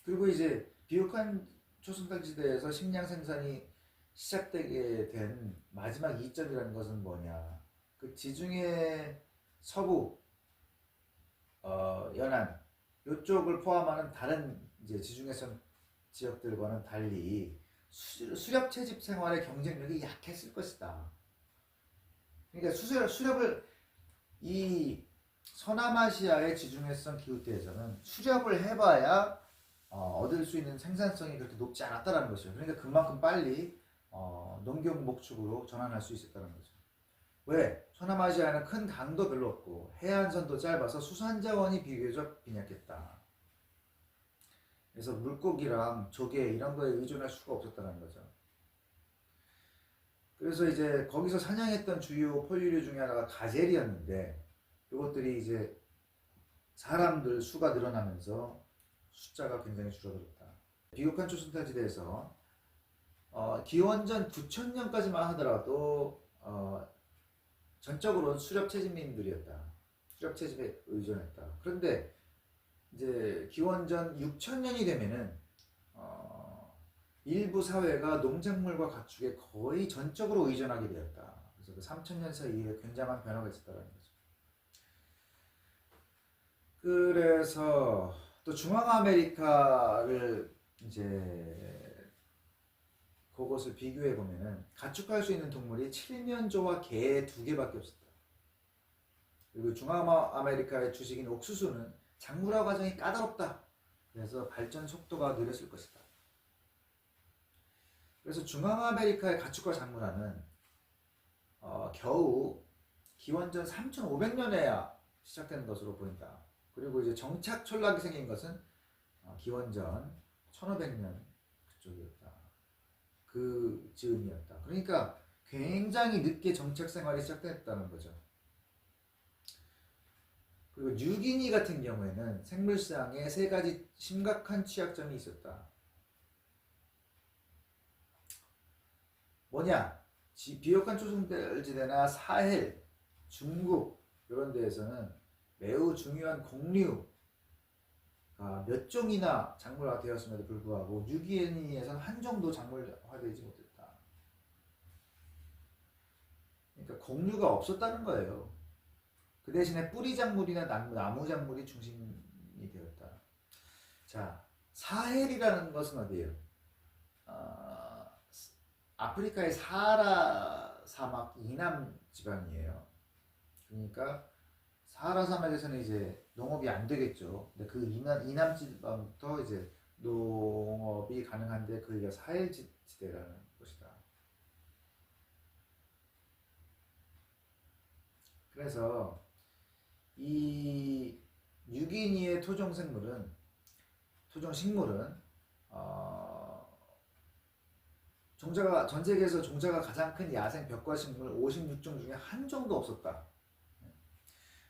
그리고 이제 비옥한 초순달지대에서 식량 생산이 시작되게 된 마지막 이점이라는 것은 뭐냐? 그 지중해 서부, 연안 이쪽을 포함하는 다른 이제 지중해성 지역들과는 달리 수렵 채집 생활의 경쟁력이 약했을 것이다. 그러니까 수렵을 이 서남아시아의 지중해성 기후대에서는 수렵을 해봐야 얻을 수 있는 생산성이 그렇게 높지 않았다는 것이죠. 그러니까 그만큼 빨리 농경 목축으로 전환할 수 있었다는 거죠. 왜? 서남아시아에는 큰 강도 별로 없고 해안선도 짧아서 수산 자원이 비교적 빈약했다. 그래서 물고기랑 조개 이런 거에 의존할 수가 없었다는 거죠. 그래서 이제 거기서 사냥했던 주요 포유류 중에 하나가 가젤이었는데 이것들이 이제 사람들 수가 늘어나면서 숫자가 굉장히 줄어들었다. 비옥한 초순달지대에서 기원전 9000년까지만 하더라도 전적으로는 수렵 채집민들이었다. 수렵 채집에 의존했다. 그런데 이제 기원전 6000년이 되면은 일부 사회가 농작물과 가축에 거의 전적으로 의존하게 되었다. 그래서 그 3000년 사이에 굉장한 변화가 있었다는 거죠. 그래서 또 중앙아메리카를 이제 그것을 비교해 보면은 가축할 수 있는 동물이 칠면조와 개 2개밖에 없었다. 그리고 중앙아메리카의 주식인 옥수수는 작물화 과정이 까다롭다. 그래서 발전 속도가 느렸을 것이다. 그래서 중앙아메리카의 가축과 작물화는 겨우 기원전 3500년에야 시작된 것으로 보인다. 그리고 이제 정착 촌락이 생긴 것은 기원전 1500년 그쪽이었다. 그 즈음이었다. 그러니까 굉장히 늦게 정착 생활이 시작됐다는 거죠. 그리고 뉴기니 같은 경우에는 생물상에 3가지 심각한 취약점이 있었다. 뭐냐? 비옥한 초승달지대나 사헬, 중국 이런 데에서는 매우 중요한 곡류가 몇 종이나 작물화되었음에도 불구하고 뉴기니에서는 한 종도 작물화되지 못했다. 그러니까 곡류가 없었다는 거예요. 그 대신에 뿌리 작물이나 나무 작물이 중심이 되었다. 자, 사헬이라는 것은 어디예요? 아프리카의 사하라 사막 이남 지방이에요. 그러니까 사하라 사막에서는 이제 농업이 안 되겠죠. 근데 그 이남 지방부터 이제 농업이 가능한데 그게 사헬 지대라는 것이다. 그래서 이 뉴기니의 토종식물은 전 세계에서 종자가 가장 큰 야생 벽과식물 56종 중에 한 종도 없었다.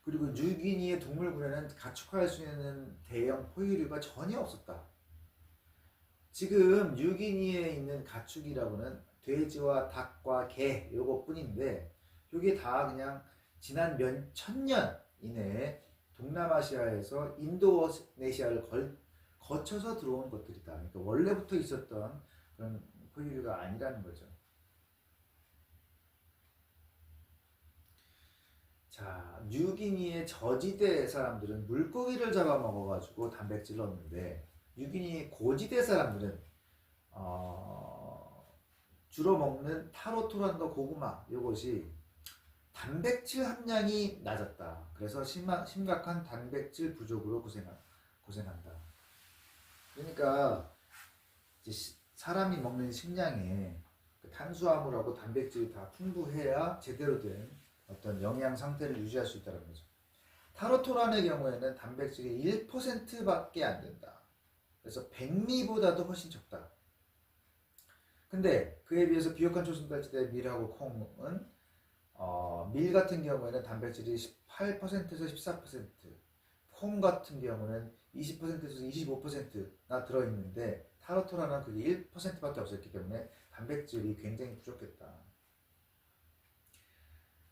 그리고 뉴기니의 동물군에는 가축화할 수 있는 대형 포유류가 전혀 없었다. 지금 뉴기니에 있는 가축이라고는 돼지와 닭과 개 요것뿐인데 이게 다 그냥 지난 몇 천년 이내에 동남아시아에서 인도네시아를 거쳐서 들어온 것들이다. 그러니까 원래부터 있었던 그런 포유류가 아니라는 거죠. 자, 뉴기니의 저지대 사람들은 물고기를 잡아먹어가지고 단백질을 얻는데 뉴기니 고지대 사람들은 주로 먹는 타로토란과 고구마 이것이 단백질 함량이 낮았다. 그래서 심각한 단백질 부족으로 고생한다. 그러니까 이제 사람이 먹는 식량에 탄수화물하고 단백질이 다 풍부해야 제대로 된 어떤 영양 상태를 유지할 수 있다는 거죠. 타로토란의 경우에는 단백질이 1%밖에 안 된다. 그래서 백미보다도 훨씬 적다. 근데 그에 비해서 비옥한 초승달지대 밀하고 콩은 밀 같은 경우에는 단백질이 18%에서 14%, 콩 같은 경우는 20%에서 25%나 들어있는데 타로토라는 그게 1%밖에 없었기 때문에 단백질이 굉장히 부족했다.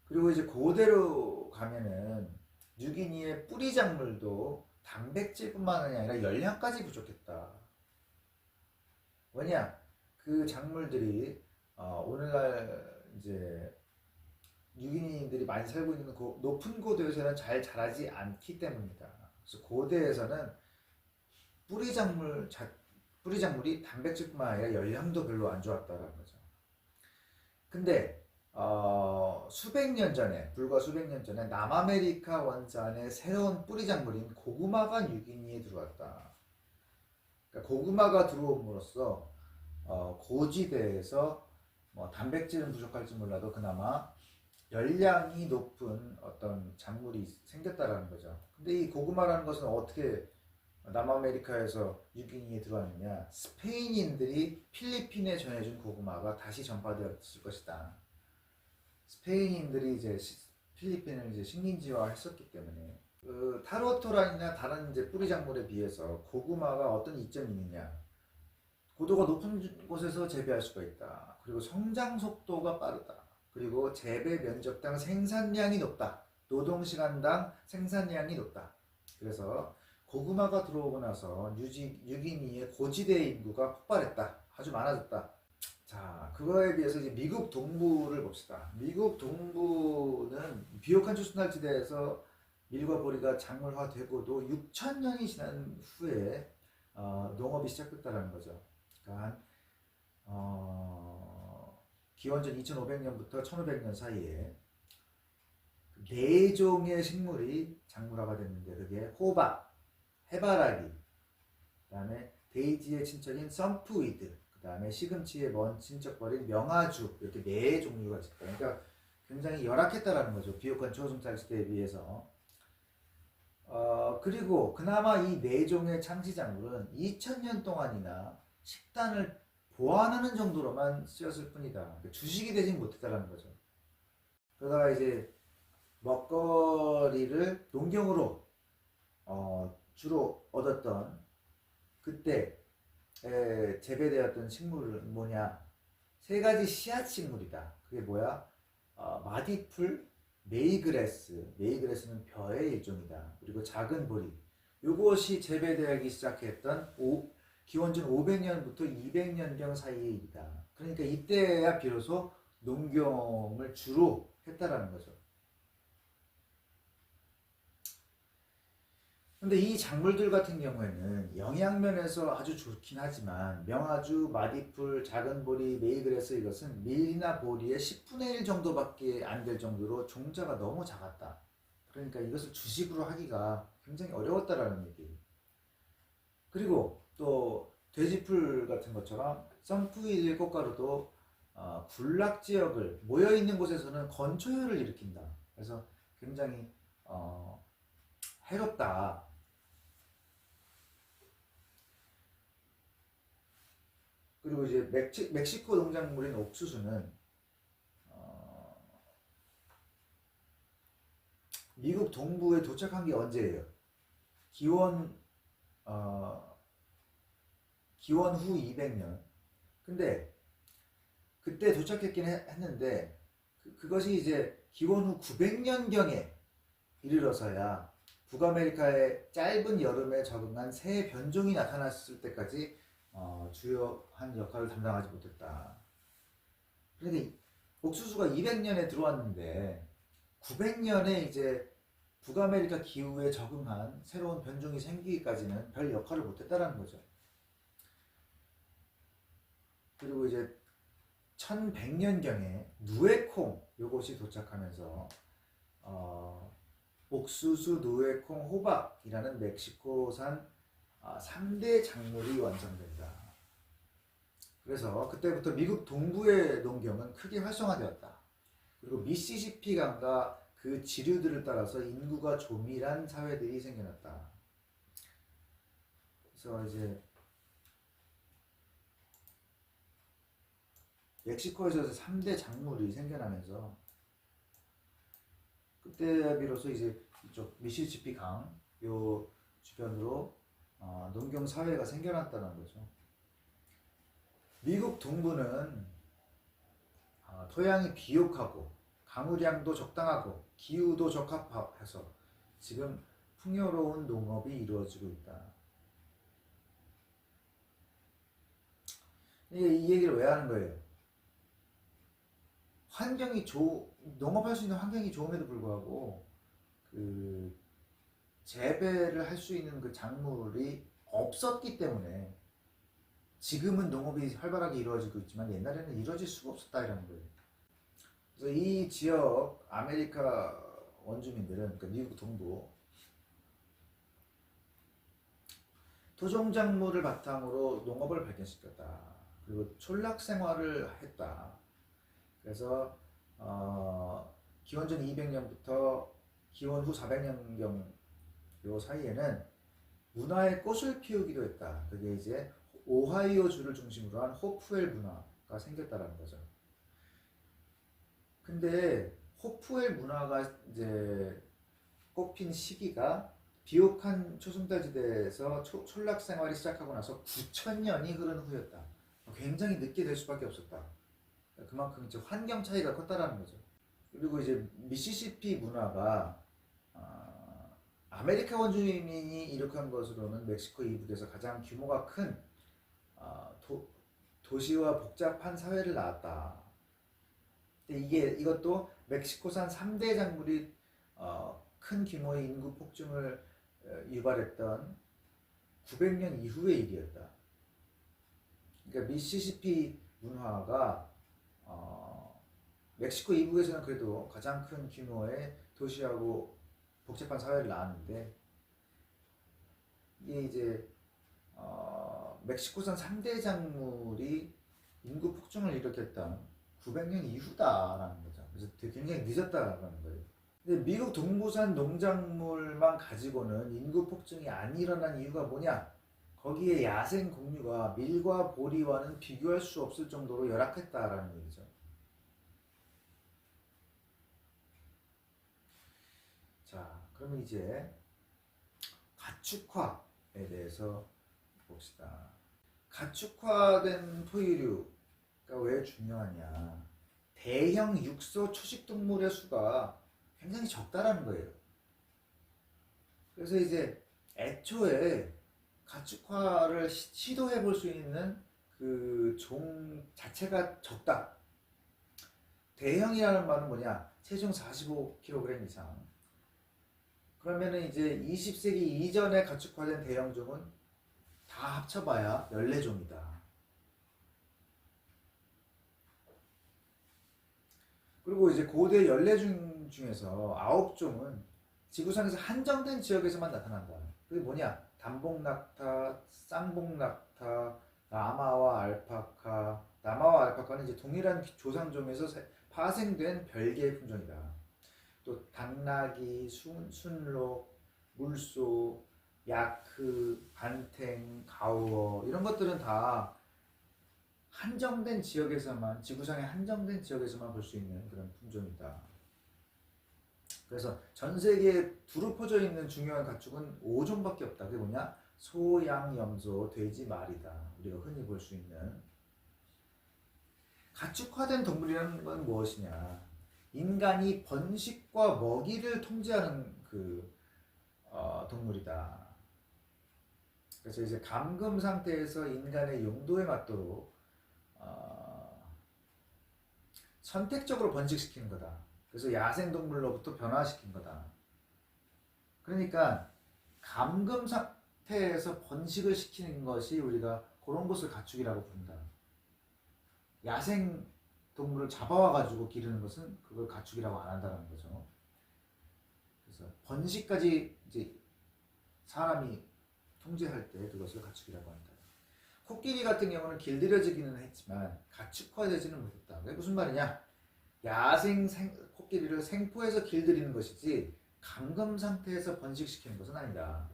그리고 이제 그대로 가면은 뉴기니의 뿌리 작물도 단백질뿐만 아니라 열량까지 부족했다. 뭐냐? 그 작물들이 오늘날 이제 유기인들이 많이 살고 있는 높은 고도에서는 잘 자라지 않기 때문이다. 그래서 고대에서는 뿌리 작물이 단백질뿐만 아니라 열량도 별로 안 좋았다라는 거죠. 근데 불과 수백 년 전에 남아메리카 원산의 새로운 뿌리 작물인 고구마가 유기니에 들어왔다. 그러니까 고구마가 들어옴으로써 고지대에서 뭐 단백질은 부족할지 몰라도 그나마 열량이 높은 어떤 작물이 생겼다라는 거죠. 근데 이 고구마라는 것은 어떻게 남아메리카에서 유기니에 들어왔느냐? 스페인인들이 필리핀에 전해준 고구마가 다시 전파되었을 것이다. 스페인인들이 이제 필리핀을 이제 식민지화했었기 때문에 그 타로토란이나 다른 이제 뿌리 작물에 비해서 고구마가 어떤 이점이 있느냐? 고도가 높은 곳에서 재배할 수가 있다. 그리고 성장 속도가 빠르다. 그리고 재배 면적당 생산량이 높다. 노동시간당 생산량이 높다. 그래서 고구마가 들어오고 나서 유기니의 고지대 인구가 폭발했다. 아주 많아졌다. 자, 그거에 비해서 이제 미국 동부를 봅시다. 미국 동부는 비옥한 초순달지대에서 밀과 보리가 작물화되고도 6,000년이 지난 후에 농업이 시작됐다는 거죠. 그러니까 기원전 2500년부터 1500년 사이에 네 종의 식물이 작물화가 됐는데 그게 호박, 해바라기, 그 다음에 데이지의 친척인 썬프위드, 그 다음에 시금치의 먼 친척벌인 명아주, 이렇게 네 종류가 있다. 그러니까 굉장히 열악했다라는 거죠. 비옥한 초중달지대에 비해서. 그리고 그나마 이 네 종의 창시작물은 2000년 동안이나 식단을 보완하는 정도로만 쓰였을 뿐이다. 그러니까 주식이 되진 못했다라는 거죠. 그러다가 이제 먹거리를 농경으로 주로 얻었던 그때 재배되었던 식물은 뭐냐? 세 가지 씨앗 식물이다. 그게 뭐야? 마디풀, 메이그래스는 벼의 일종이다. 그리고 작은 보리. 이것이 재배되기 시작했던 기원전 500년부터 200년경 사이의 일이다. 그러니까 이때야 비로소 농경을 주로 했다라는 거죠. 근데 이 작물들 같은 경우에는 영양면에서 아주 좋긴 하지만 명아주, 마디풀, 작은 보리, 메이그래스 이것은 밀이나 보리의 10분의 1 정도밖에 안 될 정도로 종자가 너무 작았다. 그러니까 이것을 주식으로 하기가 굉장히 어려웠다라는 얘기. 그리고 또 돼지풀 같은 것처럼 썬프위드의 꽃가루도 군락 지역을 모여있는 곳에서는 건초열을 일으킨다. 그래서 굉장히 해롭다. 그리고 이제 멕시코 농작물인 옥수수는 미국 동부에 도착한 게 언제예요? 기원 후 200년. 근데 그때 도착했긴 했는데 그것이 이제 기원 후 900년경에 이르러서야 북아메리카의 짧은 여름에 적응한 새 변종이 나타났을 때까지 주요한 역할을 담당하지 못했다. 그러니까 옥수수가 200년에 들어왔는데 900년에 이제 북아메리카 기후에 적응한 새로운 변종이 생기기까지는 별 역할을 못했다라는 거죠. 그리고 이제 1100년경에 누에콩 요것이 도착하면서 옥수수, 누에콩, 호박이라는 멕시코산 3대 작물이 완성된다. 그래서 그때부터 미국 동부의 농경은 크게 활성화되었다. 그리고 미시시피 강과 그 지류들을 따라서 인구가 조밀한 사회들이 생겨났다. 그래서 이제 멕시코에서 3대 작물이 생겨나면서 그때 비로소 이제 이쪽 미시시피 강 요 주변으로 농경 사회가 생겨났다는 거죠. 미국 동부는 토양이 비옥하고 강우량도 적당하고 기후도 적합해서 지금 풍요로운 농업이 이루어지고 있다. 이 얘기를 왜 하는 거예요? 농업할 수 있는 환경이 좋음에도 불구하고 그 재배를 할 수 있는 그 작물이 없었기 때문에 지금은 농업이 활발하게 이루어지고 있지만 옛날에는 이루어질 수가 없었다 이라는 거예요. 그래서 이 지역 아메리카 원주민들은 그러니까 미국 동부 토종작물을 바탕으로 농업을 발전시켰다. 그리고 촌락 생활을 했다. 그래서 기원전 200년부터 기원 후 400년경 요 사이에는 문화의 꽃을 피우기도 했다. 그게 이제 오하이오 주를 중심으로 한 호프웰 문화가 생겼다라는 거죠. 근데 호프웰 문화가 이제 꽃핀 시기가 비옥한 초승달지대에서 촌락 생활이 시작하고 나서 9,000년이 흐른 후였다. 굉장히 늦게 될 수밖에 없었다. 그만큼 이제 환경 차이가 컸다라는 거죠. 그리고 이제 미시시피 문화가 아메리카 원주민이 이룩한 것으로는 멕시코 이북에서 가장 규모가 큰 도시와 복잡한 사회를 낳았다. 근데 이것도 멕시코산 3대 작물이 큰 규모의 인구 폭증을 유발했던 900년 이후의 일이었다. 그러니까 미시시피 문화가 멕시코 이북에서는 그래도 가장 큰 규모의 도시하고 복잡한 사회를 낳았는데 이게 이제 멕시코산 3대 작물이 인구 폭증을 일으켰던 900년 이후다라는 거죠. 그래서 굉장히 늦었다라는 거예요. 근데 미국 동부산 농작물만 가지고는 인구 폭증이 안 일어난 이유가 뭐냐? 거기에 야생 공유가 밀과 보리와는 비교할 수 없을 정도로 열악했다라는 얘기죠. 자, 그러면 이제 가축화에 대해서 봅시다. 가축화된 포유류가 왜 중요하냐? 대형 육소 초식동물의 수가 굉장히 적다라는 거예요. 그래서 이제 애초에 가축화를 시도해 볼 수 있는 그 종 자체가 적다. 대형이라는 말은 뭐냐? 체중 45kg 이상. 그러면은 이제 20세기 이전에 가축화된 대형종은 다 합쳐봐야 14종이다. 그리고 이제 고대 14종 중에서 9종은 지구상에서 한정된 지역에서만 나타난다. 그게 뭐냐? 단복낙타, 쌍복낙타, 라마와 알파카. 라마와 알파카는 이제 동일한 조상종에서 파생된 별개의 품종이다. 또 당나귀, 순록, 물소, 야크, 반탱, 가우어 이런 것들은 다 한정된 지역에서만 지구상의 한정된 지역에서만 볼 수 있는 그런 품종이다. 그래서 전 세계에 두루 퍼져 있는 중요한 가축은 5종밖에 없다. 그게 뭐냐? 소, 양, 염소, 돼지, 말이다. 우리가 흔히 볼 수 있는 가축화된 동물이라는 건 무엇이냐? 인간이 번식과 먹이를 통제하는 동물이다. 그래서 이제 감금 상태에서 인간의 용도에 맞도록 선택적으로 번식시키는 거다. 그래서 야생동물로부터 변화시킨 거다. 그러니까 감금 상태에서 번식을 시키는 것이 우리가 그런 것을 가축이라고 부른다. 야생동물을 잡아와가지고 기르는 것은 그걸 가축이라고 안 한다는 거죠. 그래서 번식까지 이제 사람이 통제할 때 그것을 가축이라고 한다. 코끼리 같은 경우는 길들여지기는 했지만 가축화되지는 못했다. 그게 무슨 말이냐? 코끼리를 생포해서 길들이는 것이지 감금 상태에서 번식시키는 것은 아니다.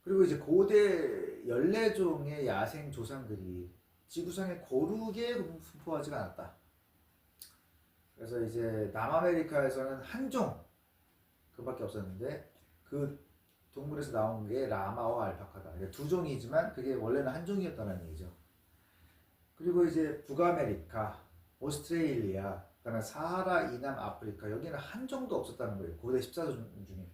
그리고 이제 고대 14종의 야생 조상들이 지구상에 고르게 분포하지가 않았다. 그래서 이제 남아메리카에서는 한 종 그밖에 없었는데 그 동물에서 나온 게 라마와 알파카다. 그러니까 두 종이지만 그게 원래는 한 종이었다는 얘기죠. 그리고 이제 북아메리카, 오스트레일리아, 그다음에 사하라 이남 아프리카 여기는 한 종도 없었다는 거예요. 고대 14종 중에.